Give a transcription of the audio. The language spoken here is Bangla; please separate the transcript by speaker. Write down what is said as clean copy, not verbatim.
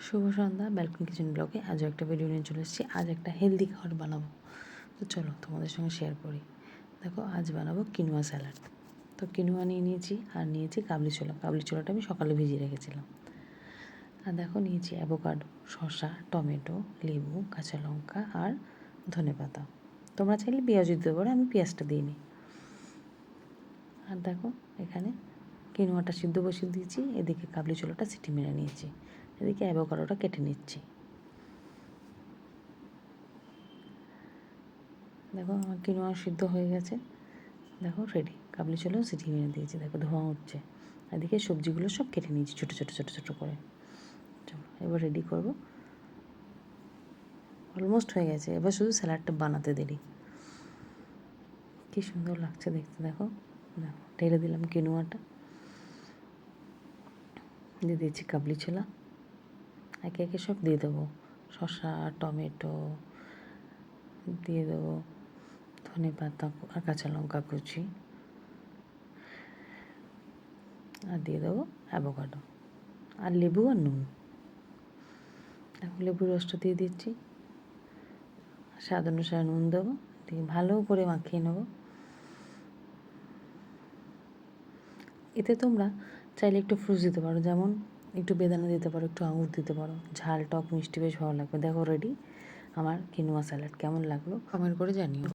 Speaker 1: শুভ সন্ধ্যা, ব্যালকনি কিচেন ব্লগে আজও একটা ভিডিও নিয়ে চলে এসেছি। আজ একটা হেলদি খাবার বানাবো, তো চলো তোমাদের সঙ্গে শেয়ার করি। দেখো, আজ বানাবো কিনোয়া স্যালাড। তো কিনোয়া নিয়ে নিয়েছি, আর নিয়েছি কাবলি ছোলা। কাবলি ছোলাটা আমি সকালে ভিজিয়ে রেখেছিলাম। আর দেখো, নিয়েছি অ্যাভোকাডো, শসা, টমেটো, লেবু, কাঁচা লঙ্কা আর ধনেপাতা। তোমরা চাইলে পেঁয়াজ দিতে পারো, আমি পেঁয়াজটা দিইনি। আর দেখো, এখানে কিনোয়াটা সিদ্ধ বসিয়ে দিয়েছি, এদিকে কাবলি ছোলাটা সিটি মেরে নিয়েছি, এদিকে অ্যাভোকাডোটা কেটে নিচ্ছি। দেখো, আমার কিনোয়া সিদ্ধ হয়ে গেছে। দেখো রেডি, কাবলি ছোলাও সিটি মেরে দিয়েছি। দেখো ধোঁয়া উঠছে। এদিকে সবজিগুলো সব কেটে নিয়েছি ছোটো ছোটো ছোটো ছোটো করে। চলো এবার রেডি করব। অলমোস্ট হয়ে গেছে, এবার শুধু স্যালাডটা বানাতে দেরি। কী সুন্দর লাগছে দেখতে। দেখো দেখো, ঢেলে দিলাম কিনোয়াটা, দিয়ে দিয়েছি কাবলি ছোলা, একে একে সব দিয়ে দেবো। শসা, টমেটো দিয়ে দেবো, ধনে পাতা আর কাঁচা লঙ্কা কুচি, আর দিয়ে দেবো অ্যাভোকাডো আর লেবু আর নুন। এখন লেবুর রসটা দিয়ে দিচ্ছি, স্বাদ অনুসারে নুন দেবো, দিয়ে ভালো করে মাখিয়ে নেব। এতে তোমরা চাইলে একটু ফ্রুটস দিতে পারো, যেমন একটু বেদানা দিতে পারো, একটু আঙুর দিতে পারো। ঝাল টক মিষ্টি বেশ ভালো লাগবে। দেখো রেডি আমার কিনোয়া স্যালাড। কেমন লাগলো কমেন্ট করে জানিও।